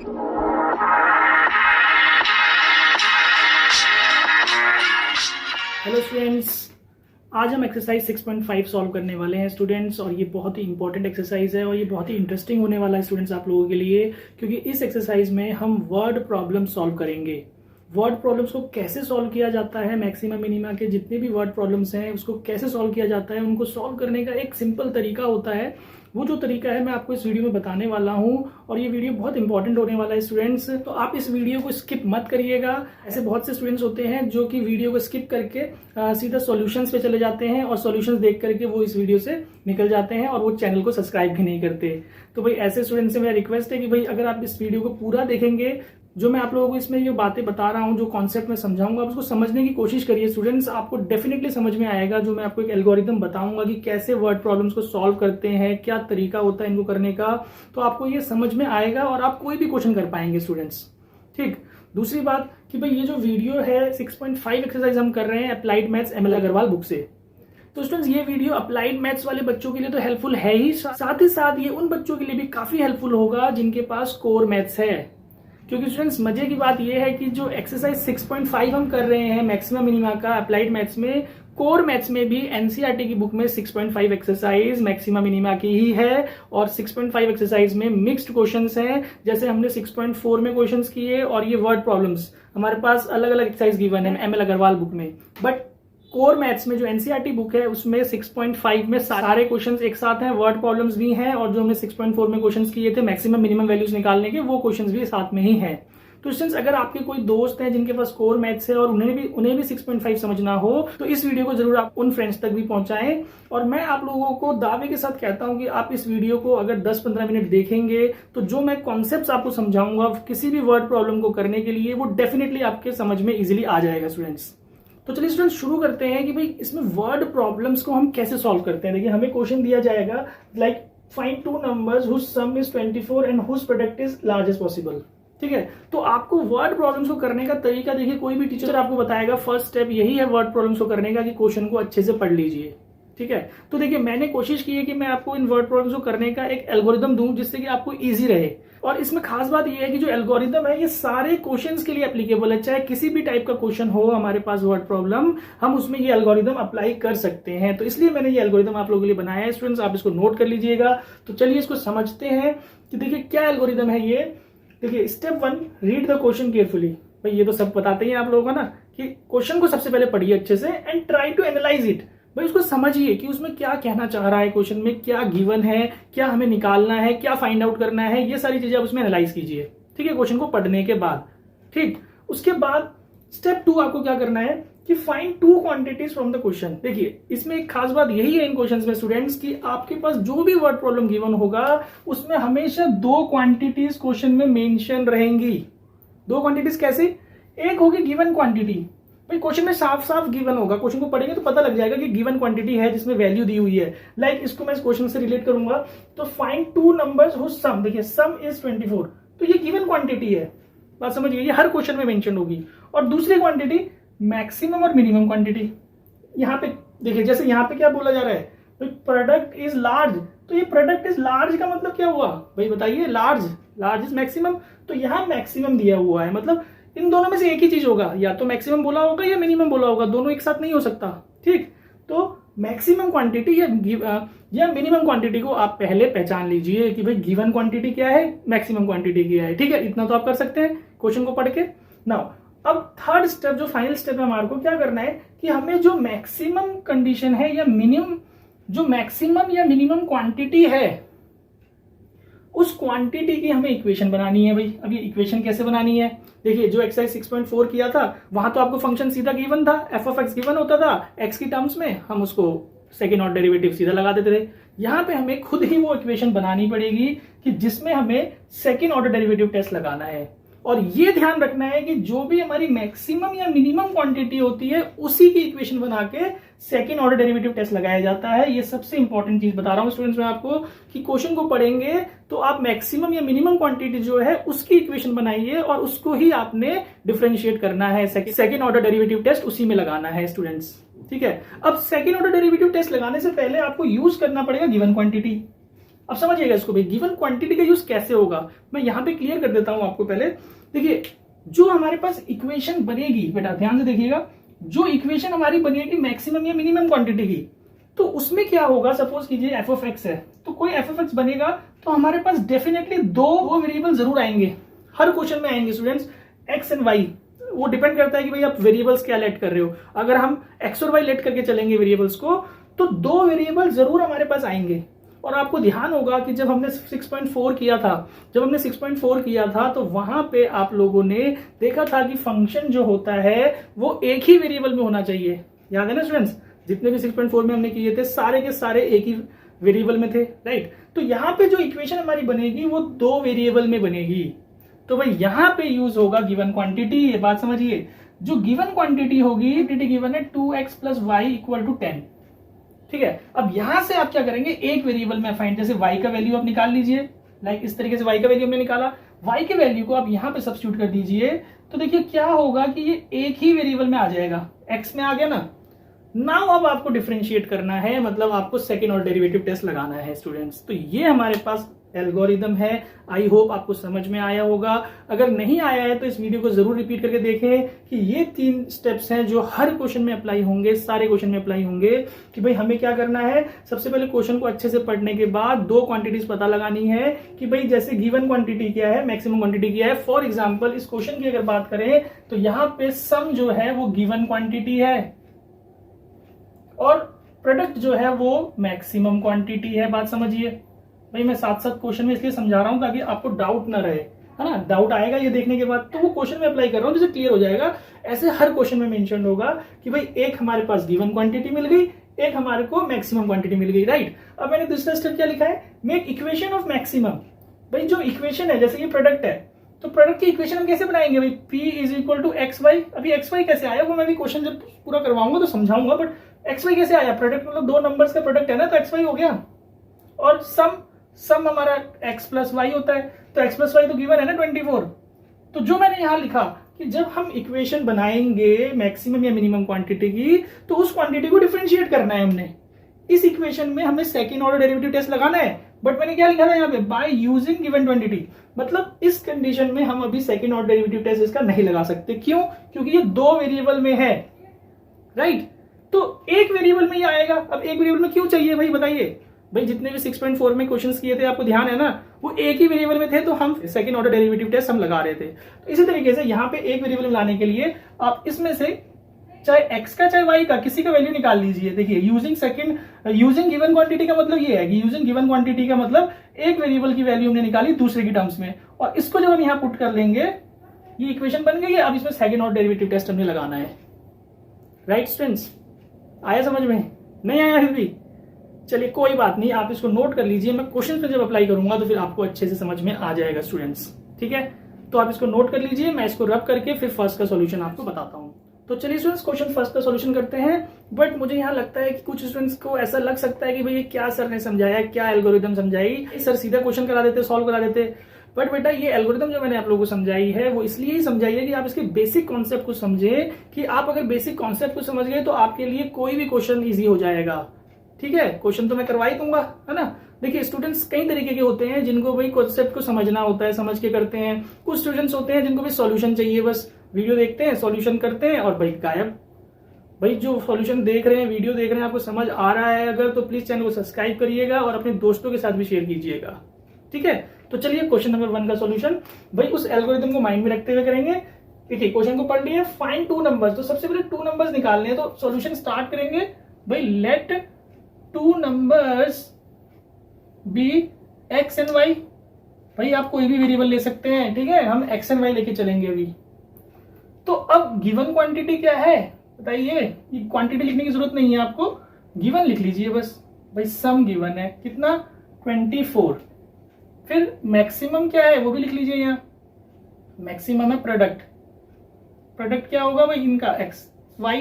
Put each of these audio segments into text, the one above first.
Hello students, आज हम exercise 6.5 solve करने वाले हैं स्टूडेंट्स। और ये बहुत ही इंपॉर्टेंट एक्सरसाइज है और ये बहुत ही इंटरेस्टिंग होने वाला है स्टूडेंट्स आप लोगों के लिए, क्योंकि इस एक्सरसाइज में हम वर्ड प्रॉब्लम सॉल्व करेंगे। वर्ड प्रॉब्लम्स को कैसे सॉल्व किया जाता है, मैक्सिमम मिनिमा के जितने भी वर्ड प्रॉब्लम्स हैं उसको कैसे सॉल्व किया जाता है, उनको सॉल्व करने का एक सिंपल तरीका होता है। वो जो तरीका है मैं आपको इस वीडियो में बताने वाला हूं और ये वीडियो बहुत इंपॉर्टेंट होने वाला है स्टूडेंट्स। तो आप इस वीडियो को स्किप मत करिएगा। ऐसे बहुत से स्टूडेंट्स होते हैं जो कि वीडियो को स्किप करके सीधा सॉल्यूशंस पे चले जाते हैं और सॉल्यूशंस देख करके वो इस वीडियो से निकल जाते हैं और वो चैनल को सब्सक्राइब भी नहीं करते। तो भाई ऐसे स्टूडेंट्स से मेरा रिक्वेस्ट है कि भाई अगर आप इस वीडियो को पूरा देखेंगे, जो मैं आप लोगों को इसमें ये बातें बता रहा हूँ, जो कॉन्सेप्ट मैं समझाऊंगा, आप उसको समझने की कोशिश करिए स्टूडेंट्स। आपको डेफिनेटली समझ में आएगा। जो मैं आपको एक एल्गोरिथम बताऊंगा कि कैसे वर्ड प्रॉब्लम्स को सॉल्व करते हैं, क्या तरीका होता है इनको करने का, तो आपको ये समझ में आएगा और आप कोई भी क्वेश्चन कर पाएंगे स्टूडेंट्स। ठीक। दूसरी बात कि भाई ये जो वीडियो है 6.5 एक्सरसाइज हम कर रहे हैं applied maths ML Agarwal book से। तो स्टूडेंट्स ये वीडियो अप्लाइड मैथ्स वाले बच्चों के लिए तो हेल्पफुल है ही, साथ ही साथ ये उन बच्चों के लिए भी काफी हेल्पफुल होगा जिनके पास कोर मैथ्स है। क्योंकि स्टूडेंट्स मजे की बात यह है कि जो एक्सरसाइज 6.5 हम कर रहे हैं मैक्सिमम मिनिमा का अप्लाइड मैथ्स में, कोर मैथ्स में भी एनसीईआरटी की बुक में 6.5 एक्सरसाइज मैक्सिमम मिनिमा की ही है। और 6.5 एक्सरसाइज में मिक्स्ड क्वेश्चंस हैं, जैसे हमने 6.4 में क्वेश्चंस किए और ये वर्ड प्रॉब्लम्स हमारे पास अलग अलग एक्सरसाइज गिवन है ML अग्रवाल बुक में। बट कोर मैथ्स में जो एनसीईआरटी बुक है उसमें 6.5 में सारे क्वेश्चंस एक साथ हैं, वर्ड प्रॉब्लम्स भी हैं और जो हमने 6.4 में क्वेश्चंस किए थे मैक्सिमम मिनिमम वैल्यूज निकालने के, वो क्वेश्चंस भी साथ में ही हैं। तो स्टूडेंट्स अगर आपके कोई दोस्त हैं जिनके पास कोर मैथ्स है और उन्हें भी 6.5 समझना हो, तो इस वीडियो को जरूर आप उन फ्रेंड्स तक भी पहुंचाएं। और मैं आप लोगों को दावे के साथ कहता हूं कि आप इस वीडियो को अगर 10-15 मिनट देखेंगे तो जो मैं कॉन्सेप्ट्स आपको समझाऊंगा किसी भी वर्ड प्रॉब्लम को करने के लिए, वो डेफिनेटली आपके समझ में इजिली आ जाएगा स्टूडेंट्स। तो चलिए स्टूडेंट्स शुरू करते हैं कि भाई इसमें वर्ड प्रॉब्लम्स को हम कैसे सॉल्व करते हैं। देखिए हमें क्वेश्चन दिया जाएगा like find two numbers whose sum is 24 and whose product is large as possible. ठीक है, तो आपको वर्ड प्रॉब्लम्स को करने का तरीका, देखिए कोई भी टीचर आपको बताएगा फर्स्ट स्टेप यही है वर्ड प्रॉब्लम्स को करने का कि क्वेश्चन को अच्छे से पढ़ लीजिए। ठीक है, तो देखिए मैंने कोशिश की है कि मैं आपको इन वर्ड प्रॉब्लम्स को करने का एक एल्गोरिदम दूं जिससे कि आपको इजी रहे। और इसमें खास बात यह है कि जो एल्गोरिदम है ये सारे क्वेश्चंस के लिए एप्लीकेबल है, चाहे किसी भी टाइप का क्वेश्चन हो हमारे पास वर्ड प्रॉब्लम, हम उसमें ये एल्गोरिदम अप्लाई कर सकते हैं। तो इसलिए मैंने ये एल्गोरिदम आप लोगों के लिए बनाया है स्टूडेंट्स, आप इसको नोट कर लीजिएगा। तो चलिए इसको समझते हैं कि देखिए क्या एल्गोरिदम है ये। देखिए step 1, read the question carefully. भाई ये तो सब बताते हैं आप लोगों को ना कि क्वेश्चन को सबसे पहले पढ़िए अच्छे से and try to analyse it. भाई उसको समझिए कि उसमें क्या कहना चाह रहा है, क्वेश्चन में क्या गिवन है, क्या हमें निकालना है, क्या फाइंड आउट करना है, ये सारी चीजें आप उसमें एनालाइज कीजिए। ठीक है, क्वेश्चन को पढ़ने के बाद। ठीक, उसके बाद स्टेप 2 आपको क्या करना है कि find 2 quantities from the question. देखिए इसमें एक खास बात यही है इन क्वेश्चंस में स्टूडेंट्स कि आपके पास जो भी वर्ड प्रॉब्लम गिवन होगा उसमें हमेशा 2 क्वांटिटीज क्वेश्चन में मेंशन रहेंगी। 2 क्वांटिटीज कैसे? एक होगी गिवन क्वांटिटी, भाई क्वेश्चन में साफ साफ गिवन होगा, क्वेश्चन को पढ़ेंगे तो पता लग जाएगा कि गिवन क्वांटिटी है जिसमें वैल्यू दी हुई है। लाइक इसको मैं इस क्वेश्चन से रिलेट करूंगा तो फाइंड 2 नंबर्स हुज सम, देखिए सम इज 24, तो ये गिवन क्वांटिटी है, बात समझिए, ये हर क्वेश्चन में मेंशन होगी। और दूसरी क्वांटिटी मैक्सिमम और मिनिमम क्वांटिटी। यहाँ पे देखिए जैसे यहाँ पे क्या बोला जा रहा है, भाई प्रोडक्ट इज लार्ज, तो ये प्रोडक्ट इज लार्ज का मतलब क्या हुआ भाई बताइए? लार्ज इज मैक्सिमम, तो यहाँ मैक्सिमम दिया हुआ है, मतलब इन दोनों में से एक ही चीज होगा, या तो मैक्सिमम बोला होगा या मिनिमम बोला होगा, दोनों एक साथ नहीं हो सकता। ठीक, तो मैक्सिमम क्वांटिटी या मिनिमम क्वांटिटी को आप पहले पहचान लीजिए कि भाई गिवन क्वांटिटी क्या है, मैक्सिमम क्वांटिटी क्या है। ठीक है, इतना तो आप कर सकते हैं क्वेश्चन को पढ़ के। नाउ अब थर्ड स्टेप, जो फाइनल स्टेप है, हमारे को क्या करना है कि हमें जो मैक्सिमम कंडीशन है या मिनिमम, जो मैक्सिमम या मिनिमम क्वांटिटी है उस क्वांटिटी की हमें इक्वेशन बनानी है। भाई अब ये इक्वेशन कैसे बनानी है? देखिए जो एक्सरसाइज 6.4 किया था वहां तो आपको फंक्शन सीधा गिवन था, एफ ऑफ एक्स गिवन होता था, एक्स की टर्म्स में हम उसको सेकेंड ऑर्डर डेरिवेटिव सीधा लगा देते थे। यहाँ पे हमें खुद ही वो इक्वेशन बनानी पड़ेगी कि जिसमें हमें सेकेंड ऑर्डर डेरिवेटिव टेस्ट लगाना है। और ये ध्यान रखना है कि जो भी हमारी मैक्सिमम या मिनिमम क्वांटिटी होती है उसी की इक्वेशन बना के सेकेंड ऑर्डर डेरिवेटिव टेस्ट लगाया जाता है। ये सबसे इंपॉर्टेंट चीज बता रहा हूं स्टूडेंट्स मैं आपको कि क्वेश्चन को पढ़ेंगे तो आप मैक्सिमम या मिनिमम क्वांटिटी जो है उसकी इक्वेशन बनाइए और उसको ही आपने डिफरेंशिएट करना है, सेकेंड ऑर्डर डेरिवेटिव टेस्ट उसी में लगाना है स्टूडेंट्स। ठीक है, अब सेकेंड ऑर्डर डेरिवेटिव टेस्ट लगाने से पहले आपको यूज करना पड़ेगा गिवन क्वांटिटी। अब समझिएगा इसको भाई, गिवन क्वांटिटी का यूज कैसे होगा मैं यहाँ पे क्लियर कर देता हूं आपको। पहले देखिए, जो हमारे पास इक्वेशन बनेगी बेटा, ध्यान से देखिएगा, जो इक्वेशन हमारी बनेगी मैक्सिमम या मिनिमम क्वांटिटी की, तो उसमें क्या होगा, सपोज कीजिए एफ ऑफ एक्स है, तो कोई एफ ऑफ एक्स बनेगा तो हमारे पास डेफिनेटली दो वेरिएबल जरूर आएंगे, हर क्वेश्चन में आएंगे स्टूडेंट्स, एक्स एंड वाई। वो डिपेंड करता है कि भाई आप वेरिएबल्स क्या लेट कर रहे हो। अगर हम एक्स और वाई लेट करके चलेंगे वेरिएबल्स को, तो दो वेरिएबल जरूर हमारे पास आएंगे। और आपको ध्यान होगा कि जब हमने 6.4 किया था, तो वहां पे आप लोगों ने देखा था कि फंक्शन जो होता है वो एक ही वेरिएबल में होना चाहिए। याद है ना स्टूडेंट्स, जितने भी 6.4 में हमने किए थे सारे के सारे एक ही वेरिएबल में थे, राइट। तो यहाँ पे जो इक्वेशन हमारी बनेगी वो दो वेरिएबल में बनेगी। तो भाई यहाँ पे यूज होगा गिवन क्वांटिटी। ये बात समझिए, जो गिवन क्वांटिटी होगी, गिवन है 2x + y = 10, ठीक है। अब यहां से आप क्या करेंगे, एक वेरिएबल में फाइंड, जैसे y का वैल्यू आप निकाल लीजिए, लाइक इस तरीके से y का वैल्यू हमने निकाला, y के वैल्यू को आप यहां पे सब्स्टिट्यूट कर दीजिए, तो देखिए क्या होगा कि ये एक ही वेरिएबल में आ जाएगा, x में आ गया ना। नाउ अब आपको डिफरेंशिएट करना है, मतलब आपको सेकेंड ऑर्डर डेरिवेटिव टेस्ट लगाना है स्टूडेंट्स। तो ये हमारे पास एल्गोरिदम है। आई होप आपको समझ में आया होगा। अगर नहीं आया है तो इस वीडियो को जरूर रिपीट करके देखें कि ये 3 स्टेप्स हैं जो हर क्वेश्चन में अप्लाई होंगे, सारे क्वेश्चन में अप्लाई होंगे। कि भाई हमें क्या करना है, सबसे पहले क्वेश्चन को अच्छे से पढ़ने के बाद दो क्वांटिटीज पता लगानी है कि भाई जैसे गिवन क्वांटिटी क्या है, मैक्सिमम क्वांटिटी क्या है। फॉर एग्जाम्पल इस क्वेश्चन की अगर बात करें तो यहाँ पे सम जो है वो गिवन क्वांटिटी है और प्रोडक्ट जो है वो मैक्सिमम क्वांटिटी है। बात समझिए भाई, मैं साथ साथ क्वेश्चन में इसलिए समझा रहा हूं ताकि आपको डाउट ना रहे, है ना। डाउट आएगा ये देखने के बाद तो वो क्वेश्चन में अप्लाई कर रहा हूं जिससे क्लियर हो जाएगा। ऐसे हर क्वेश्चन में मेंशन होगा कि भाई एक हमारे पास गिवन क्वांटिटी मिल गई, एक हमारे को मैक्सिमम क्वांटिटी मिल गई, राइट। अब मैंने दूसरा स्टेप क्या लिखा है, मेक इक्वेशन ऑफ मैक्सिमम। भाई जो इक्वेशन है, जैसे ये प्रोडक्ट है तो प्रोडक्ट की इक्वेशन हम कैसे बनाएंगे भाई, P = XY। अभी XY कैसे आया वो मैं भी क्वेश्चन जब पूरा करवाऊंगा तो समझाऊंगा, बट XY कैसे आया, प्रोडक्ट मतलब दो नंबर्स का प्रोडक्ट है ना, तो XY हो गया। और सम हमारा x + y होता है, तो x + y तो गिवन है ना 24। तो जो मैंने यहां लिखा कि जब हम इक्वेशन बनाएंगे मैक्सिमम या मिनिमम क्वांटिटी की, तो उस क्वांटिटी को डिफरेंशिएट करना है हमने। इस इक्वेशन में हमें सेकंड ऑर्डर डेरिवेटिव टेस्ट लगाना है, बट मैंने क्या लिखा था यहाँ पे, बाय यूजिंग गिवन क्वांटिटी। मतलब इस कंडीशन में हम अभी सेकंड ऑर्डर डेरिवेटिव टेस्ट इसका नहीं लगा सकते। क्यों? क्योंकि ये दो वेरिएबल में है, राइट। तो एक वेरिएबल में ही आएगा। अब एक वेरिएबल में क्यों चाहिए भाई, बताइए। भाई जितने भी 6.4 में क्वेश्चंस किए थे आपको ध्यान है ना, वो एक ही वेरिएबल में थे, तो हम सेकंड ऑर्डर डेरिवेटिव टेस्ट हम लगा रहे थे। तो इसी तरीके से यहाँ पे एक वेरिएबल में लाने के लिए आप इसमें से चाहे x का चाहे y का किसी का वैल्यू निकाल लीजिए। देखिए यूजिंग गिवन क्वांटिटी का मतलब ये है कि यूजिंग गिवन क्वांटिटी का मतलब एक वेरिएबल की वैल्यू हमने निकाली दूसरे की टर्म्स में, और इसको जब हम यहाँ पुट कर लेंगे ये इक्वेशन बन गई है। अब इसमें सेकंड ऑर्डर डेरिवेटिव टेस्ट हमने लगाना है, राइट स्टूडेंट्स। आया समझ में? नहीं आया फिर भी चलिए कोई बात नहीं, आप इसको नोट कर लीजिए। मैं क्वेश्चन पे जब अप्लाई करूंगा तो फिर आपको अच्छे से समझ में आ जाएगा स्टूडेंट्स, ठीक है। तो आप इसको नोट कर लीजिए, मैं इसको रब करके फिर फर्स्ट का सॉल्यूशन आपको बताता हूँ। तो चलिए स्टूडेंट्स क्वेश्चन फर्स्ट का सॉल्यूशन करते हैं। बट मुझे यहाँ लगता है कि कुछ स्टूडेंट्स को ऐसा लग सकता है कि भाई ये क्या सर ने समझाया, क्या एल्गोरिथम समझाई, सर सीधा क्वेश्चन करा देते, सॉल्व करा देते। बट बेटा ये एल्गोरिथम जो मैंने आप लोगों को समझाई है वो इसलिए ही समझाई है कि आप इसके बेसिक कॉन्सेप्ट को समझे, कि आप अगर बेसिक कॉन्सेप्ट को समझ गए तो आपके लिए कोई भी क्वेश्चन ईजी हो जाएगा, ठीक है। क्वेश्चन तो मैं करवा ही दूंगा, है ना। देखिए स्टूडेंट्स कई तरीके के होते हैं जिनको भाई कॉन्सेप्ट को समझना होता है, समझ के करते हैं। कुछ स्टूडेंट्स होते हैं जिनको भी सॉल्यूशन चाहिए, बस वीडियो देखते हैं, सॉल्यूशन करते हैं और भाई गायब। भाई जो सॉल्यूशन देख रहे हैं, वीडियो देख रहे हैं, आपको समझ आ रहा है अगर, तो प्लीज चैनल को सब्सक्राइब करिएगा और अपने दोस्तों के साथ भी शेयर कीजिएगा, ठीक है। तो चलिए क्वेश्चन नंबर 1 का सॉल्यूशन भाई उस एल्गोरिथम को माइंड में रखते हुए करेंगे। देखिए क्वेश्चन को पढ़ लिया, फाइंड 2 नंबर्स। तो सबसे पहले 2 नंबर्स निकालने हैं, तो सॉल्यूशन स्टार्ट करेंगे भाई, let 2 numbers be x and y। भाई आप कोई भी वेरिएबल ले सकते हैं, ठीक है, हम x एंड y लेके चलेंगे अभी। तो अब गिवन क्वांटिटी क्या है बताइए, ये क्वांटिटी लिखने की जरूरत नहीं है आपको, गिवन लिख लीजिए बस। भाई सम गिवन है कितना, 24। फिर मैक्सिमम क्या है वो भी लिख लीजिए, यहाँ मैक्सिमम है प्रोडक्ट क्या होगा भाई इनका, x y,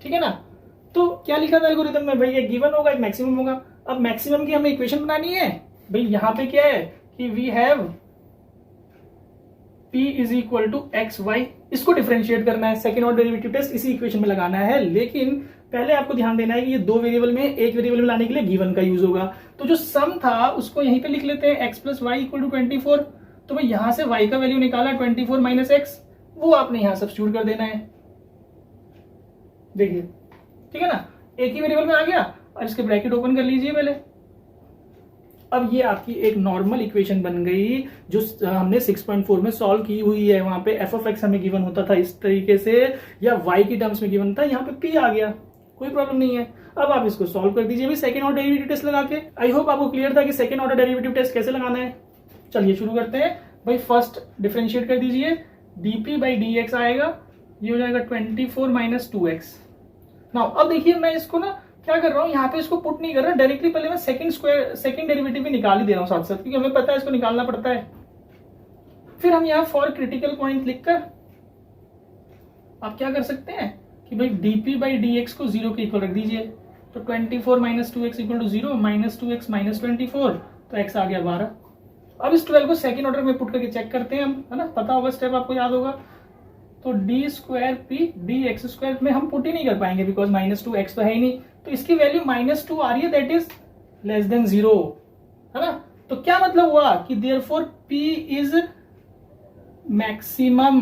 ठीक है ना। तो क्या लिखा था एल्गोरिथम में, भाई ये गिवन होगा, एक मैक्सिमम होगा। अब मैक्सिमम की हमें इक्वेशन बनानी है। भाई यहां पे क्या है कि वी हैव p = xy, इसको डिफरेंशिएट करना है, सेकंड ऑर्डर डेरिवेटिव टेस्ट इसी इक्वेशन में लगाना है। लेकिन पहले आपको ध्यान देना है कि ये दो वेरिएबल में एक वेरिएबल में लाने के लिए गिवन का यूज होगा। तो जो सम था उसको यहीं पे लिख लेते हैं, x plus y equal to 24। तो भाई यहां से y का वैल्यू निकाला 24 माइनस एक्स, वो आपने यहां सब्स्टिट्यूट कर देना है। देखिए ठीक है ना, एक ही वेरिएबल में आ गया और इसके ब्रैकेट ओपन कर लीजिए पहले। अब ये आपकी एक नॉर्मल इक्वेशन बन गई जो हमने 6.4 में सॉल्व की हुई है। वहां पे एफ ऑफ एक्स हमें गिवन होता था इस तरीके से, या वाई की टर्म्स में गिवन था, यहाँ पे पी आ गया, कोई प्रॉब्लम नहीं है। अब आप इसको सॉल्व कर दीजिए सेकंड ऑर्डर डेरिवेटिव टेस्ट लगा के। आई होप आपको क्लियर था कि सेकंड ऑर्डर डेरिवेटिव टेस्ट कैसे लगाना है। चलिए शुरू करते हैं। भाई फर्स्ट डिफरेंशिएट कर दीजिए, डीपी बाई डी एक्स आएगा, ये हो जाएगा 24 माइनस 2x। नाउ अब देखिए मैं इसको ना क्या कर रहा हूँ, यहाँ पे इसको पुट नहीं कर रहा, डायरेक्टली पहले मैं सेकंड डेरिवेटिव भी निकाल ही दे रहा हूँ साथ साथ, क्योंकि हमें पता है इसको निकालना पड़ता है। फिर हम यहाँ फॉर क्रिटिकल पॉइंट लिखकर आप क्या कर सकते हैं कि भाई dp बाई dx को 0 के इक्वल रख दीजिए। तो 24 minus 2x equal to 0, minus 2x minus 24, तो x आ गया 12। अब इस 12 को सेकंड ऑर्डर में पुट करके चेक करते हैं हम, है ना, पता होगा स्टेप, आपको याद होगा। तो D square p d x square में हम पुट ही नहीं कर पाएंगे बिकॉज माइनस 2x तो है ही नहीं, तो इसकी वैल्यू -2 आ रही है, दैट इज लेस देन 0, है ना। तो क्या मतलब हुआ कि therefore p is maximum,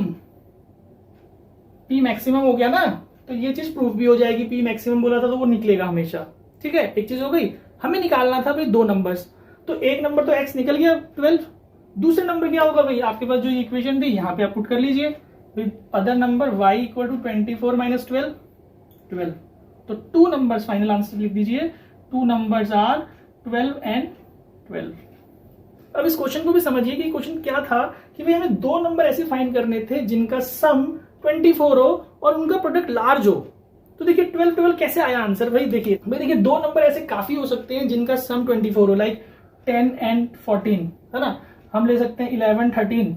p maximum हो गया ना, तो ये चीज प्रूफ भी हो जाएगी। p मैक्सिमम बोला था तो वो निकलेगा हमेशा, ठीक है। एक चीज हो गई, हमें निकालना था भाई दो नंबर्स, तो एक नंबर तो x निकल गया 12, दूसरे नंबर क्या होगा भाई, आपके पास जो इक्वेशन थी यहाँ पे आप पुट कर लीजिए, other number y equal to 24 minus 12। तो टू नंबर्स, फाइनल आंसर लिख दीजिए, टू नंबर्स आर 12 एंड 12। अब इस क्वेश्चन को भी समझिए कि क्वेश्चन क्या था कि भाई हमें दो नंबर ऐसे फाइंड करने थे जिनका सम 24 हो और उनका प्रोडक्ट लार्ज हो। तो देखिए 12 कैसे आया आंसर, भाई देखिए दो नंबर ऐसे काफी हो सकते हैं जिनका सम 24 हो, लाइक 10 एंड 14, है ना। हम ले सकते हैं 11 13,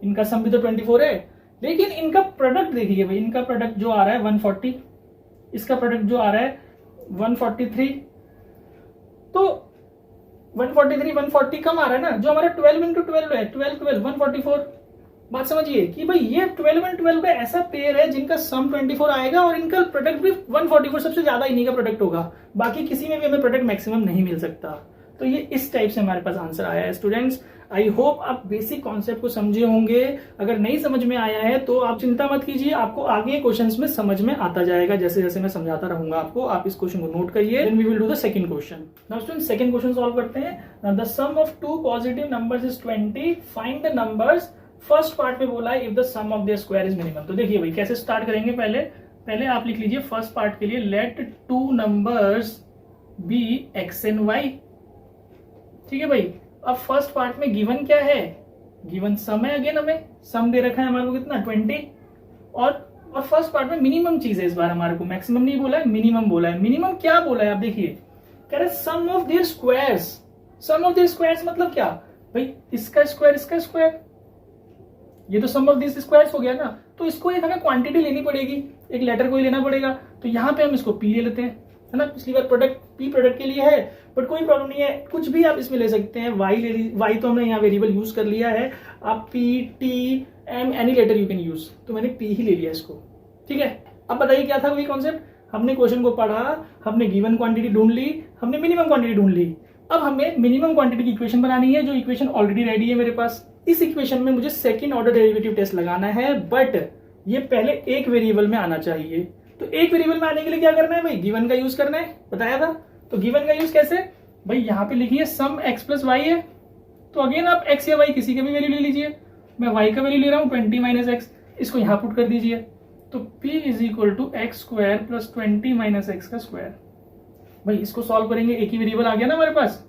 इनका सम भी तो 24 है, लेकिन इनका प्रोडक्ट देखिए भाई, इनका प्रोडक्ट जो आ रहा है 140, इसका प्रोडक्ट जो आ रहा है 143, तो 143 140 कम आ रहा है ना, जो हमारा 12 इंटू 12 है, 12 12 144। बात समझिए कि भाई ये 12 एंड 12 का ऐसा पेयर है जिनका सम 24 आएगा और इनका प्रोडक्ट भी 144, सबसे ज्यादा इन्हीं का प्रोडक्ट होगा, बाकी किसी में भी हमें प्रोडक्ट मैक्सिमम नहीं मिल सकता। तो ये इस टाइप से हमारे पास आंसर आया है स्टूडेंट्स। आई होप आप बेसिक कॉन्सेप्ट को समझे होंगे। अगर नहीं समझ में आया है तो आप चिंता मत कीजिए, आपको आगे क्वेश्चंस में समझ में आता जाएगा, जैसे जैसे मैं समझाता रहूंगा आपको। आप इस क्वेश्चन को नोट करिए, then we will do the second question. Now students second question solve करते हैं। The sum of two positive numbers is 20, find the numbers. First part में बोला है if the sum of their square is minimum. तो देखिए भाई कैसे start करेंगे, पहले आप लिख लीजिए फर्स्ट पार्ट के लिए, let two numbers be x and y. ठीक है भाई, अब फर्स्ट पार्ट में गिवन क्या है, गिवन सम है, अगेन हमें सम दे रखा है हमारे को कितना 20, और फर्स्ट पार्ट में मिनिमम चीज है, इस बार हमारे को मैक्सिमम नहीं बोला है, मिनिमम बोला है। मिनिमम क्या बोला है आप देखिए, कह रहे sum of their squares. Sum of their squares मतलब क्या भाई, इसका स्क्वायर इसका स्क्वायर, ये तो सम ऑफ दिस स्क्वायर्स हो गया ना, तो इसको एक हमें क्वांटिटी लेनी पड़ेगी, एक लेटर को ही लेना पड़ेगा। तो यहाँ पे हम इसको पी ले लेते हैं, है ना। पिछली बार प्रोडक्ट पी प्रोडक्ट के लिए है, बट कोई प्रॉब्लम नहीं है, कुछ भी आप इसमें ले सकते हैं। वाई तो हमने यहाँ वेरिएबल यूज कर लिया है, आप P T M any letter you can use, तो मैंने पी ही ले लिया इसको, ठीक है। अब बताइए क्या था वही कॉन्सेप्ट, हमने क्वेश्चन को पढ़ा, हमने गिवन क्वांटिटी ढूंढ ली, हमने मिनिमम क्वांटिटी ढूंढ ली। अब हमें मिनिमम क्वांटिटी की इक्वेशन बनानी है, जो इक्वेशन ऑलरेडी रेडी है मेरे पास। इस इक्वेशन में मुझे सेकंड ऑर्डर डेरिवेटिव टेस्ट लगाना है, बट ये पहले एक वेरिएबल में आना चाहिए। तो एक वेरिएबल में आने के लिए क्या करना है भाई, गिवन का यूज करना है, बताया था। तो गिवन का यूज कैसे भाई, यहाँ पे लिखिए सम x प्लस वाई है, तो अगेन आप x या y किसी का भी वैल्यू ले लीजिए। मैं y का वैल्यू ले रहा हूँ 20 माइनस एक्स, इसको यहाँ पुट कर दीजिए। तो p is equal to x square plus 20 minus x का स्क्वायर। भाई इसको सॉल्व करेंगे, एक ही वेरिएबल आ गया ना हमारे पास,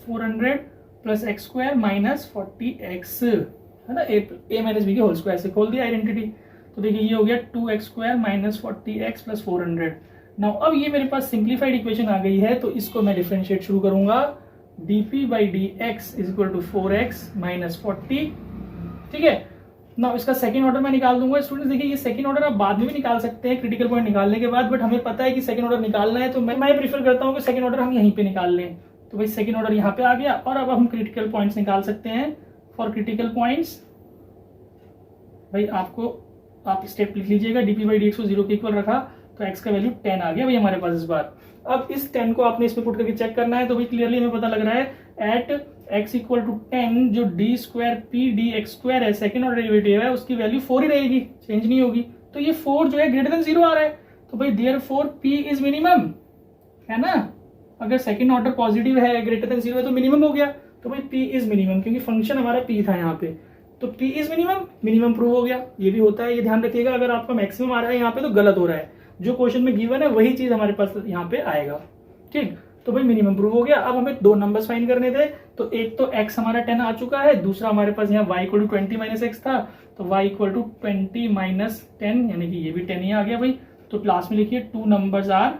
400 plus x square minus 40x, है ना। a माइनस बी के होल स्क्वायर से खोल दिया आइडेंटिटी। तो देखिए ये हो गया 2x square minus 40x plus 400। Now अब ये मेरे पास सिंप्लीफाइड इक्वेशन आ गई है, तो इसको मैं डिफरेंशिएट शुरू करूंगा। dp by d x is equal to 4x minus 40, ठीक है। नाउ इसका सेकंड ऑर्डर मैं निकाल दूंगा। स्टूडेंट्स देखिए ये सेकंड ऑर्डर आप बाद में भी निकाल सकते हैं क्रिटिकल पॉइंट निकालने के बाद, बट हमें पता है कि सेकंड ऑर्डर निकालना है, तो मैं प्रीफर करता हूँ कि सेकंड ऑर्डर हम यहीं पे निकाल लें। तो भाई सेकंड ऑर्डर यहाँ पे आ गया, और अब हम क्रिटिकल पॉइंट्स निकाल सकते हैं। फॉर क्रिटिकल पॉइंट्स भाई आप स्टेप लिख लीजिएगा, dp बाई डी एक्स को 0 के इक्वल रखा, तो x का वैल्यू 10 आ गया भाई हमारे पास इस बार। अब इस 10 को आपने इसमें पुट करके चेक करना है, तो भाई क्लियरली हमें पता लग रहा है एट x इक्वल टू 10 जो D square p d x square है, सेकेंड ऑर्डर डेरिवेटिव है, उसकी वैल्यू 4 ही रहेगी, चेंज नहीं होगी। तो ये 4 जो है ग्रेटर देन 0 आ रहा है, तो भाई देयरफॉर p इज मिनिमम, है ना। अगर सेकेंड ऑर्डर पॉजिटिव है, ग्रेटर देन 0 है, तो मिनिमम हो गया। तो भाई p इज मिनिमम, क्योंकि फंक्शन हमारा p था यहाँ पे, तो p is minimum, minimum prove हो गया। ये भी होता है, ये ध्यान रखिएगा, अगर आपका मैक्सिमम आ रहा है यहाँ पे तो गलत हो रहा है, जो क्वेश्चन में गिवन है वही चीज हमारे पास यहाँ पे आएगा, ठीक। तो भाई मिनिमम प्रूव हो गया। अब हमें दो नंबर्स फाइंड करने थे, तो एक तो x हमारा 10 आ चुका है, दूसरा हमारे पास यहाँ y equal to 20 minus x था, तो y इक्वल टू 20 माइनस 10, यानी कि ये भी 10 ही आ गया भाई। तो क्लास में लिखिए 2 नंबर्स आर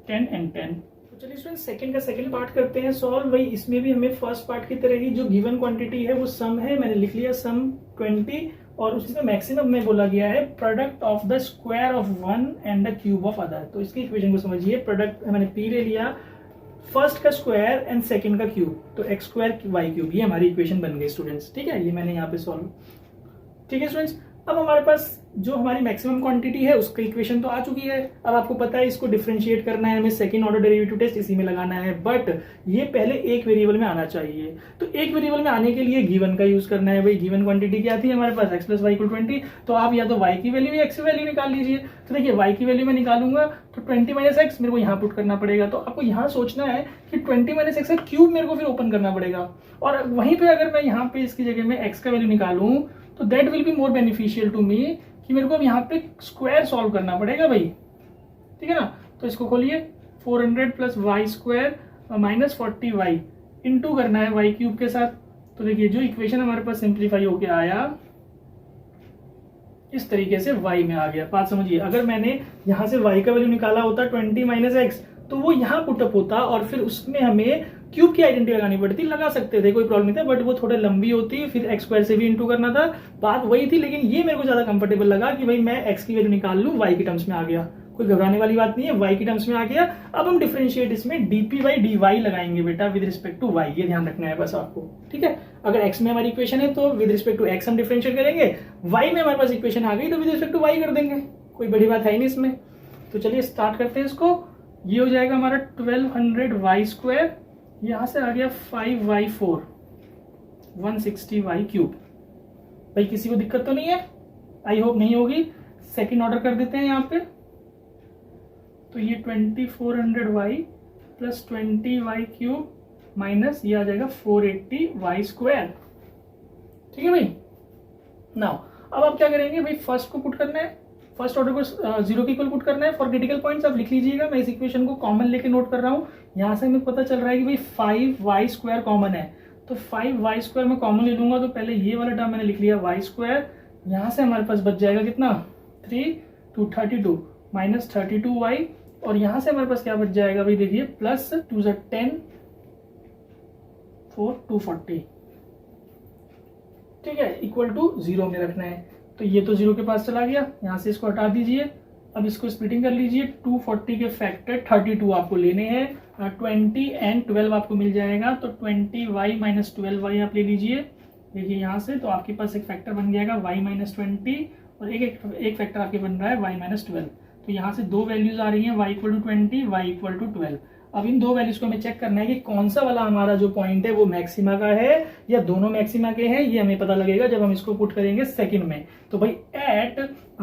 10 एंड 10। तो चलिए स्टूडेंट सेकंड का सेकंड पार्ट करते हैं सॉल्व। भाई इसमें भी हमें फर्स्ट पार्ट की तरह ही जो गिवन क्वांटिटी है वो सम है, मैंने लिख लिया सम 20, और उसमें मैक्सिमम में बोला गया है product of the square of one and the cube of other. तो इसकी इक्वेशन को समझिए, प्रोडक्ट मैंने p ले लिया, फर्स्ट का स्क्वायर एंड सेकंड का क्यूब, तो एक्स स्क्वायर वाई क्यूब, ये हमारी इक्वेशन बन गई स्टूडेंट्स, ठीक है। ये मैंने यहाँ पे सॉल्व, ठीक है स्टूडेंट्स। अब हमारे पास जो हमारी मैक्सिमम क्वांटिटी है उसका इक्वेशन तो आ चुकी है। अब आपको पता है इसको डिफरेंशिएट करना है हमें, सेकंड ऑर्डर डेरिवेटिव टेस्ट इसी में लगाना है, बट ये पहले एक वेरिएबल में आना चाहिए। तो एक वेरिएबल में आने के लिए गिवन का यूज करना है। भाई गिवन क्वांटिटी क्या थी हमारे पास, x प्लस वाई इक्वल 20, तो आप या तो y की वैल्यू या x की वैल्यू निकाल लीजिए। तो देखिए y की वैल्यू मैं निकालूंगा तो 20 माइनस एक्स मेरे को यहाँ पुट करना पड़ेगा, तो आपको यहाँ सोचना है कि 20 माइनस एक्स का क्यूब मेरे को फिर ओपन करना पड़ेगा, और वहीं पे अगर मैं यहाँ पे इसकी जगह में x का वैल्यू निकालूं तो that will be more beneficial to me, कि मेरे को अब यहाँ पे स्क्वायर सॉल्व करना पड़ेगा भाई, ठीक है ना। तो इसको खोलिए, 400 plus y square minus 40y into करना है y क्यूब के साथ। तो देखिए जो इक्वेशन हमारे पास सिंप्लीफाई होके आया इस तरीके से y में आ गया। बात समझिए, अगर मैंने यहाँ से y का वैल्यू निकाला होता 20 माइनस एक्स, तो वो यहाँ पुटअप होता और फिर उसमें हमें क्यूब की आइडेंटिटी लगानी पड़ती, लगा सकते थे कोई प्रॉब्लम नहीं था, बट वो थोड़ा लंबी होती, फिर एक्स स्क्वायर से भी इंटू करना था, बात वही थी। लेकिन ये मेरे को ज्यादा कंफर्टेबल लगा कि भाई मैं एक्स की वैल्यू निकाल लूं, वाई की टर्म्स में आ गया, कोई घबराने वाली बात नहीं है, वाई की टर्म्स में आ गया। अब हम डिफरेंशिएट इसमें डीपी बाई डी वाई लगाएंगे बेटा विद रिस्पेक्ट टू वाई, ये ध्यान रखना है बस आपको, ठीक है। अगर एक्स में हमारी इक्वेशन है तो विद रिस्पेक्ट टू एक्स हम डिफरेंशिएट करेंगे, वाई में हमारे पास इक्वेशन आ गई तो विद रिस्पेक्ट टू वाई कर देंगे, कोई बड़ी बात है ही नहीं इसमें। तो चलिए स्टार्ट करते हैं इसको। ये हो जाएगा हमारा 1200 वाई स्क्वायर, यहां से आ गया 5y4 160y क्यूब। भाई किसी को दिक्कत तो नहीं है, आई होप नहीं होगी। सेकंड ऑर्डर कर देते हैं यहाँ पे, तो ये 2400y plus 20y cube minus ये आ जाएगा 480y स्क्वायर, ठीक है भाई। नाउ अब आप क्या करेंगे भाई, फर्स्ट को पुट करना है, फर्स्ट ऑर्डर को 0 के इक्वल पुट करना है। फॉर क्रिटिकल पॉइंट्स आप लिख लीजिएगा, मैं इस इक्वेशन को कॉमन लेके नोट कर रहा हूँ। यहाँ से हमें पता चल रहा है कि भाई 5y स्क्वायर कॉमन है, तो 5y स्क्वायर मैं कॉमन ले लूंगा, तो पहले ये वाला टर्म मैंने लिख लिया y स्क्वायर, यहाँ से हमारे पास बच जाएगा कितना 3 2 32 माइनस 32y, और यहाँ से हमारे पास क्या बच जाएगा भाई, देखिए प्लस 2 10 4 240, ठीक है, इक्वल टू 0 में रखना है। तो ये तो 0 के पास चला गया, यहाँ से इसको हटा दीजिए। अब इसको स्प्लिटिंग कर लीजिए, 240 के फैक्टर 32 आपको लेने हैं, 20 एंड 12 आपको मिल जाएगा, तो 20y माइनस 12y आप ले लीजिए। देखिए यहाँ से तो आपके पास एक फैक्टर बन जाएगा y माइनस 20, और एक फैक्टर आपके बन रहा है y माइनस 12। तो यहाँ से दो वैल्यूज आ रही हैं, y equal to 20, y equal to 12। अब इन दो वैल्यूज को हमें चेक करना है कि कौन सा वाला हमारा जो पॉइंट है वो मैक्सिमा का है या दोनों मैक्सिमा के हैं, ये हमें पता लगेगा जब हम इसको पुट करेंगे सेकंड में। तो भाई at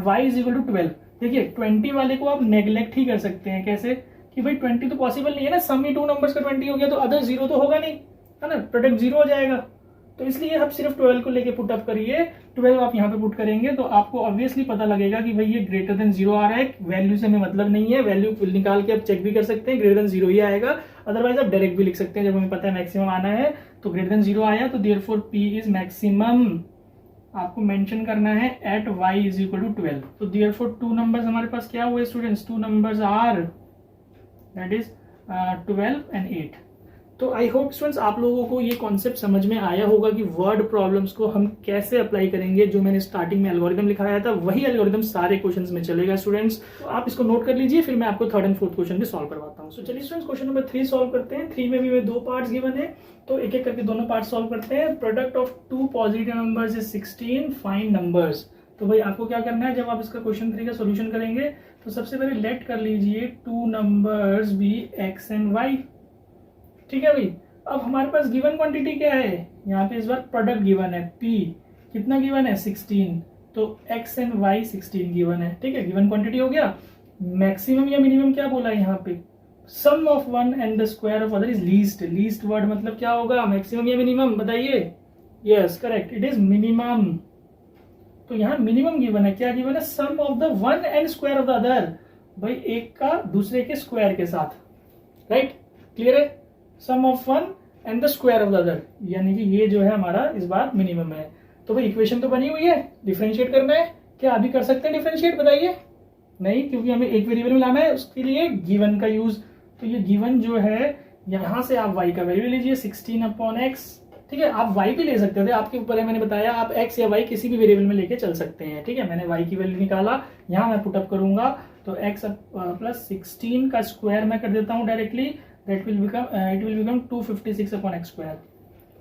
y is equal to 12, देखिए 20 वाले को आप नेग्लेक्ट ही कर सकते हैं, कैसे कि भाई 20 तो पॉसिबल नहीं है ना, सम ही 2 नंबर्स का 20 हो गया तो अदर 0 तो होगा नहीं, है ना, प्रोडक्ट 0 हो जाएगा। तो इसलिए आप सिर्फ 12 को लेके पुट अप करिए, 12 आप यहाँ पे पुट करेंगे तो आपको ऑब्वियसली पता लगेगा कि भाई ये ग्रेटर देन 0 आ रहा है। वैल्यू से हमें मतलब नहीं है, वैल्यू निकाल के आप चेक भी कर सकते हैं, ग्रेटर देन 0 ही आएगा, अदरवाइज आप डायरेक्ट भी लिख सकते हैं। जब हमें पता है मैक्सिमम आना है तो ग्रेटर देन 0 आया, तो देयरफॉर p इज मैक्सिमम, आपको मेंशन करना है at y is equal to 12। तो देयरफॉर 2 नंबर्स हमारे पास क्या हुए students, 2 numbers are that is 12 and 8। तो आई होप स्टूडेंट्स आप लोगों को ये कॉन्सेप्ट समझ में आया होगा कि वर्ड प्रॉब्लम्स को हम कैसे अप्लाई करेंगे। जो मैंने स्टार्टिंग में एल्गोरिथम लिखाया था वही एल्गोरिथम सारे क्वेश्चंस में चलेगा स्टूडेंट्स, तो आप इसको नोट कर लीजिए, फिर मैं आपको थर्ड एंड फोर्थ क्वेश्चन भी सॉल्व करवाता हूँ। तो चलिए स्टूडेंट्स क्वेश्चन नंबर 3 सॉल्व करते हैं। 3 में भी 2 पार्ट्स गिवन है, तो एक एक करके दोनों पार्ट सॉल्व करते हैं। Product of 2 positive numbers is 16, find numbers. तो भाई आपको क्या करना है, जब आप इसका क्वेश्चन 3 का सोल्यूशन करेंगे तो सबसे पहले लेट कर लीजिए two numbers be x and y. ठीक है भाई, अब हमारे पास गिवन क्वांटिटी क्या है, यहाँ पे इस बार प्रोडक्ट गिवन है, पी कितना गिवन है 16, तो x एंड y 16 गिवन है। ठीक है, गिवन क्वांटिटी हो गया। मैक्सिमम या मिनिमम क्या बोला है यहाँ पे, sum of one and the square of other is least. Least word मतलब क्या होगा, मैक्सिमम या मिनिमम, बताइए। Yes correct, it is minimum. तो यहाँ मिनिमम गिवन है, क्या गिवन है, sum of the one and square of the other, भाई एक का दूसरे के स्क्वायर के साथ। राइट, क्लियर है, sum of one and the square of the other, यानी कि ये जो है हमारा इस बार मिनिमम है। तो भाई इक्वेशन तो बनी हुई है, डिफरेंशिएट करना है, क्या अभी कर सकते हैं डिफरेंशिएट, बताइए। नहीं, क्योंकि हमें एक वेरिएबल में लाना है, उसके लिए गिवन का यूज। तो ये गिवन जो है, यहां से आप y का वैल्यू लीजिए 16/x। ठीक है, आप y भी ले सकते थे, आपके ऊपर है, मैंने बताया आप x या y किसी भी वेरिएबल में लेके चल सकते हैं। ठीक है, मैंने y की वैल्यू निकाला, यहाँ मैं पुटअप करूंगा, तो x प्लस 16 का स्क्वायर मैं कर देता हूँ directly, that will become it will become 256/x²।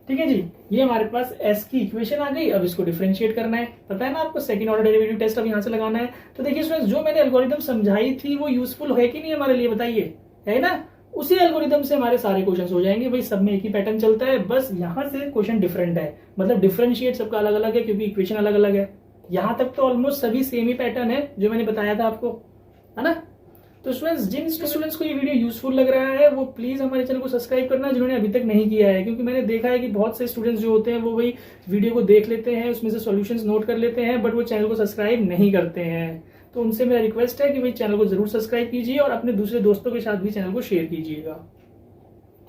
ठीक है जी, ये हमारे पास s की इक्वेशन आ गई। अब इसको डिफरेंशिएट करना है, पता है ना आपको, सेकंड ऑर्डर डेरिवेटिव टेस्ट अब यहाँ से लगाना है। तो देखिए स्टूडेंट्स, जो मैंने एल्गोरिथम समझाई थी वो यूजफुल है कि नहीं हमारे लिए, बताइए, है ना। उसी एल्गोरिथम से हमारे सारे क्वेश्चंस हो जाएंगे भाई, सब में एक ही पैटर्न चलता है, बस यहाँ से क्वेश्चन डिफरेंट है, मतलब डिफरेंशिएट सबका अलग अलग है क्योंकि इक्वेशन अलग अलग है। यहाँ तक तो ऑलमोस्ट सभी सेम ही पैटर्न है जो मैंने बताया था आपको, है ना। तो स्टूडेंट्स, जिन स्टूडेंट्स को ये वीडियो यूजफुल लग रहा है वो प्लीज हमारे चैनल को सब्सक्राइब करना, जिन्होंने अभी तक नहीं किया है, क्योंकि मैंने देखा है कि बहुत से स्टूडेंट्स जो होते हैं वो भाई वीडियो को देख लेते हैं, उसमें से सॉल्यूशंस नोट कर लेते हैं, बट वो चैनल को सब्सक्राइब नहीं करते हैं। तो उनसे मेरा रिक्वेस्ट है कि भाई चैनल को जरूर सब्सक्राइब कीजिए और अपने दूसरे दोस्तों के साथ भी चैनल को शेयर कीजिएगा।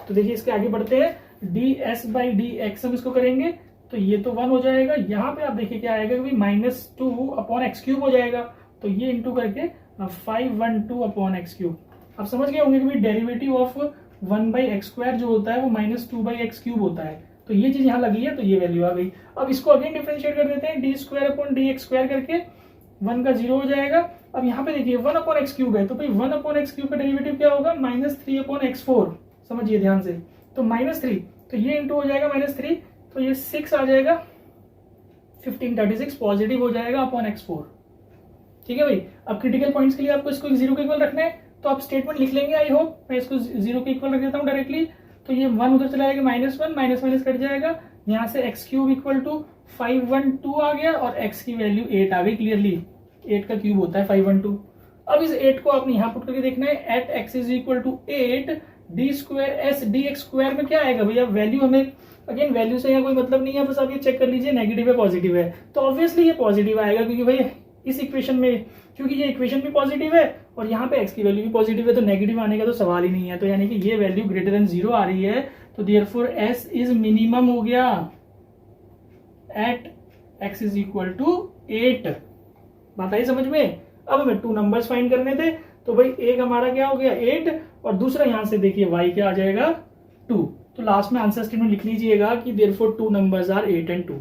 तो देखिए इसके आगे बढ़ते हैं, ds/dx हम इसको करेंगे तो ये तो 1 हो जाएगा। यहाँ पे आप देखिए क्या आएगा कि -2/x³ हो जाएगा, तो ये इंटू करके 512/x³। आप समझ गए होंगे कि डेरिवेटिव ऑफ 1/x² जो होता है वो -2/x³ होता है। तो ये चीज यहाँ लगी है, तो ये वैल्यू आ गई। अब इसको अगेन डिफरेंशिएट कर देते हैं, d²/dx² करके 1 का 0 हो जाएगा। अब यहाँ पे देखिए 1/x³ है, तो भाई 1/x³ का डेरिवेटिव क्या होगा, -3/x4। समझिए ध्यान से, तो -3, तो ये इंटू हो जाएगा -3, तो ये 6 आ जाएगा, 1536 पॉजिटिव हो जाएगा अपॉन x4। ठीक है भाई, अब क्रिटिकल पॉइंट्स के लिए आपको इसको 0 के इक्वल रखना है, तो आप स्टेटमेंट लिख लेंगे। आई होप मैं इसको 0 के इक्वल रख देता हूँ डायरेक्टली, तो ये 1 उधर चला जाएगा, -1 माइनस कट जाएगा, यहाँ से x³ इक्वल टू 512 आ गया और x की वैल्यू 8 आ गई। क्लियरली 8 का क्यूब होता है 512। अब इस 8 को आपने यहाँ पुट करके देखना है, at x is equal to 8 d²/dx² में क्या आएगा भैया, वैल्यू हमें अगेन वैल्यू से यहाँ कोई मतलब नहीं है, बस आप ये चेक कर लीजिए नेगेटिव है पॉजिटिव है, तो ऑब्वियसली ये पॉजिटिव आएगा, क्योंकि भाई इस इक्वेशन में, क्योंकि ये इक्वेशन भी पॉजिटिव है और यहाँ पे x की वैल्यू भी पॉजिटिव है, तो नेगेटिव आने का तो सवाल ही नहीं है। तो यानी कि ये वैल्यू ग्रेटर देन 0 आ रही है, तो देयरफॉर s इज मिनिमम हो गया at x is equal to 8। बात आई समझ में। अब हमें 2 नंबर्स फाइंड करने थे, तो भाई एक हमारा क्या हो गया 8 और दूसरा यहां से देखिए y क्या आ जाएगा 2। तो लास्ट में आंसर स्टेटमेंट लिख लीजिएगा कि therefore 2 numbers are 8 and 2।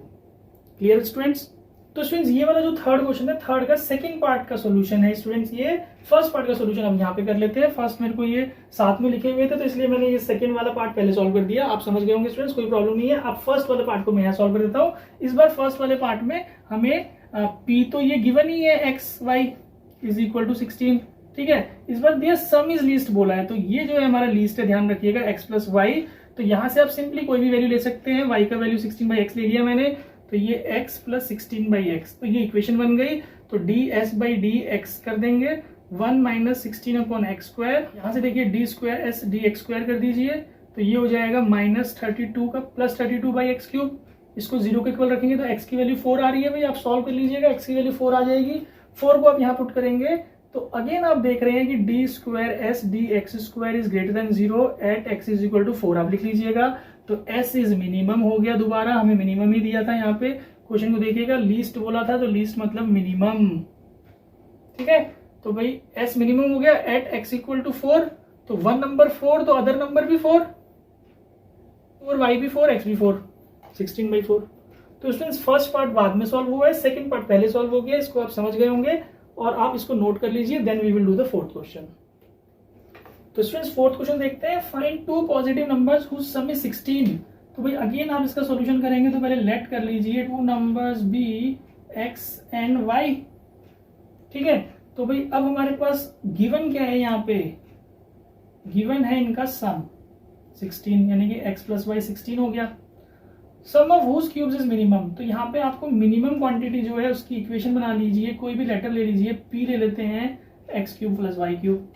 Clear students. तो स्टूडेंट्स ये वाला जो थर्ड क्वेश्चन है, थर्ड का सेकंड पार्ट का सॉल्यूशन है स्टूडेंट्स, ये फर्स्ट पार्ट का सॉल्यूशन हम यहाँ पे कर लेते हैं। फर्स्ट मेरे को ये साथ में लिखे हुए थे, तो इसलिए मैंने ये सेकंड वाला पार्ट पहले सॉल्व कर दिया। आप समझ गए होंगे स्टूडेंट्स, कोई प्रॉब्लम नहीं है। अब फर्स्ट वाले पार्ट को मैं यहाँ सॉल्व कर देता हूँ। इस बार फर्स्ट वाले पार्ट में हमें p तो ये गिवन ही है x y is equal to 16। ठीक है, इस बार दिया सम इज लीस्ट बोला है, तो ये जो है हमारा लीस्ट है, ध्यान रखिएगा x प्लस वाई। तो यहां से आप सिंपली कोई भी वैल्यू ले सकते हैं, y का वैल्यू 16/x ले लिया मैंने, तो ये x प्लस 16/x, तो ये इक्वेशन बन गई। तो ds/dx कर देंगे 1 माइनस 16/x²। यहाँ से देखिए d²/dx² कर दीजिए, तो ये हो जाएगा -32 का प्लस 32/x³। इसको 0 के इक्वल रखेंगे तो x की वैल्यू 4 आ रही है भाई, आप सॉल्व कर लीजिएगा, x की वैल्यू 4 आ जाएगी। 4 को आप यहाँ पुट करेंगे तो अगेन आप देख रहे हैं कि d²/dx² is greater than 0 at x is equal to 4 आप लिख लीजिएगा। तो s इज मिनिमम हो गया, दोबारा हमें मिनिमम ही दिया था यहाँ पे। क्वेश्चन को देखिएगा, लीस्ट बोला था, तो लीस्ट मतलब मिनिमम। ठीक है, तो भाई s मिनिमम हो गया एट x इक्वल टू 4, तो 1 नंबर 4 तो अदर नंबर भी 4 और y भी 4 x भी 4, 16/4। तो स्टूडेंट्स फर्स्ट पार्ट बाद में सॉल्व हुआ है, सेकंड पार्ट पहले सॉल्व हो गया, इसको आप समझ गए होंगे और आप इसको नोट कर लीजिए। Then we will do the fourth question. तो स्टूडेंट्स फोर्थ क्वेश्चन देखते हैं, find 2 positive numbers whose sum is 16। तो भाई अगेन आप इसका सॉल्यूशन करेंगे तो पहले लेट कर लीजिए 2 numbers be x and y. ठीक है, तो भाई अब हमारे पास गिवन क्या है, यहाँ पे गिवन है इनका सम 16, यानी कि x प्लस वाई 16 हो गया। Sum of whose cubes is minimum, तो यहाँ पे आपको मिनिमम क्वांटिटी जो है उसकी इक्वेशन बना लीजिए, कोई भी लेटर ले लीजिए, p ले लेते हैं x cube plus y cube.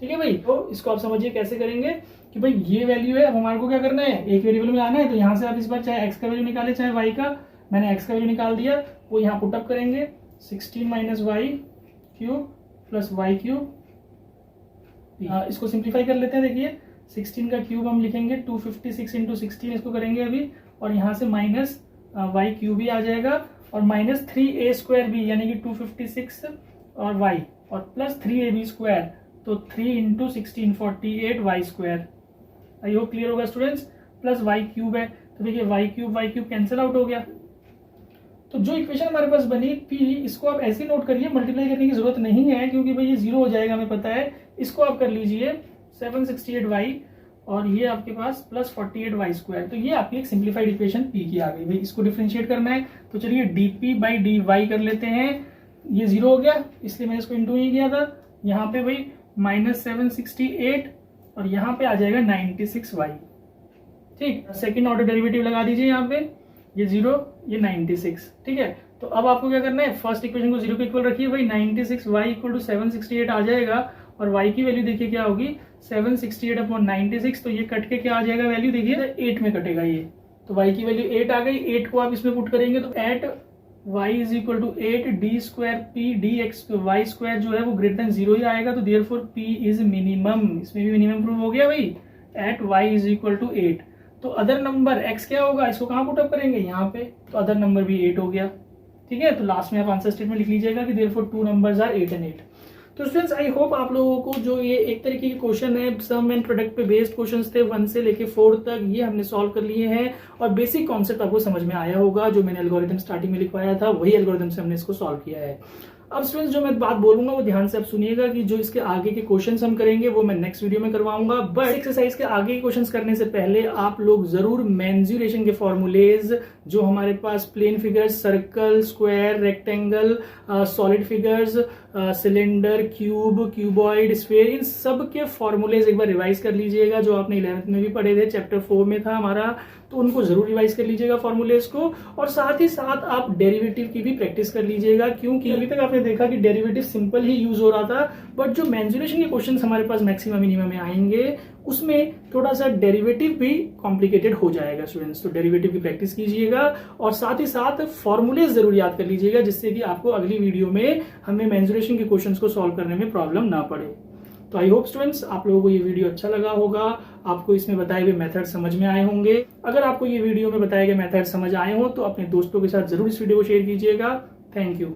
ठीक है भाई, तो इसको आप समझिए कैसे करेंगे कि भाई ये वैल्यू है, अब हमारे को क्या करना है, एक वेरिएबल में आना है, तो यहाँ से आप इस बार चाहे एक्स का वैल्यू निकाले चाहे वाई का, मैंने एक्स का वैल्यू निकाल दिया, वो यहाँ पुटअप करेंगे 16 minus y cube plus y cube. इसको सिंप्लीफाई कर लेते हैं, देखिए 16 का क्यूब हम लिखेंगे 256 इंटू 16, इसको करेंगे अभी, और यहाँ से माइनस वाई क्यूब भी आ जाएगा, और माइनस 3a स्क्वायर भी, यानी कि 256 और वाई, और प्लस 3ab स्क्वायर, तो 3 into 16 48 y square. I hope clear होगा स्टूडेंट्स। प्लस वाई क्यूब है, तो देखिए वाई क्यूब कैंसिल आउट हो गया। तो जो इक्वेशन हमारे पास बनी p, इसको आप ऐसे नोट करिए, मल्टीप्लाई करने की जरूरत नहीं है क्योंकि भाई ये 0 हो जाएगा, हमें पता है। इसको आप कर लीजिए 768y, और ये आपके पास प्लस 48y स्क्वायर। तो ये आपकी एक सिंप्लीफाइड इक्वेशन p की आ गई। भाई इसको डिफरेंशिएट करना है, तो चलिए dp बाई dy कर लेते हैं। ये 0 हो गया, इसलिए मैंने इसको इंटू नहीं किया था। यहाँ पे भाई माइनस 768, और यहाँ पे आ जाएगा 96y। ठीक, सेकेंड ऑर्डर डेरिवेटिव लगा दीजिए यहाँ पे, ये 0 ये 96। ठीक है, तो अब आपको क्या करना है, फर्स्ट इक्वेशन को 0 के इक्वल रखिए भाई, 96y इक्वल टू 768 आ जाएगा, और y की वैल्यू देखिए क्या होगी 768 अपॉन 96, तो ये कट के क्या आ जाएगा वैल्यू, देखिए 8 में कटेगा ये, तो y की वैल्यू 8 आ गई। 8 को आप इसमें पुट करेंगे तो at y is equal to 8 d square p d x y square जो है वो ग्रेटर देन 0 ही आएगा, तो देयरफॉर p इज मिनिमम। इसमें भी मिनिमम प्रूव हो गया भाई, at y is equal to 8। तो अदर नंबर x क्या होगा, इसको कहाँ पुटअप करेंगे, यहाँ पे, तो अदर नंबर भी 8 हो गया। ठीक है, तो लास्ट में आप आंसर स्टेटमेंट लिख लीजिएगा कि देयरफॉर 2 नंबर्स आर 8 एंड 8। तो स्टूडेंट्स आई होप आप लोगों को जो ये एक तरीके के क्वेश्चन है, सम एंड प्रोडक्ट पे बेस्ड क्वेश्चंस थे 1 से लेके 4 तक, ये हमने सॉल्व कर लिए हैं, और बेसिक कॉन्सेप्ट आपको समझ में आया होगा। जो मैंने एल्गोरिथम स्टार्टिंग में लिखवाया था वही एल्गोरिथम से हमने इसको सॉल्व किया है। अब स्टूडेंट्स जो मैं बात बोलूंगा वो ध्यान से आप सुनिएगा कि जो इसके आगे के क्वेश्चंस हम करेंगे वो मैं नेक्स्ट वीडियो में करवाऊंगा। बट एक्सरसाइज के आगे के क्वेश्चंस करने से पहले आप लोग जरूर मेंसुरेशन के फॉर्मूलेज, जो हमारे पास plane figures, circle, square, rectangle, solid figures, cylinder, cube, cuboid, sphere, इन सब के फॉर्मूलेज एक बार रिवाइज कर लीजिएगा, जो आपने 11th में भी पढ़े थे, चैप्टर 4 में था हमारा, तो उनको जरूर रिवाइज कर लीजिएगा फॉर्मूलेज को। और साथ ही साथ आप डेरिवेटिव की भी प्रैक्टिस कर लीजिएगा, क्योंकि अभी तक आपने देखा कि डेरिवेटिव सिंपल ही यूज हो रहा था, बट जो मेंसुरेशन के क्वेश्चन हमारे पास मैक्सिमम मिनिमम में आएंगे उसमें थोड़ा सा डेरिवेटिव भी कॉम्प्लिकेटेड हो जाएगा स्टूडेंट्स। तो डेरिवेटिव की प्रैक्टिस कीजिएगा, और साथ ही साथ फॉर्मूलेज जरूर याद कर लीजिएगा, जिससे कि आपको अगली वीडियो में हमें मेंसुरेशन के क्वेश्चंस को सॉल्व करने में प्रॉब्लम ना पड़े। तो आई होप स्टूडेंट्स आप लोगों को ये वीडियो अच्छा लगा होगा, आपको इसमें बताए हुए मेथड समझ में आए होंगे। अगर आपको ये वीडियो में बताए गए मेथड समझ आए हो तो अपने दोस्तों के साथ जरूर इस वीडियो को शेयर कीजिएगा। Thank you.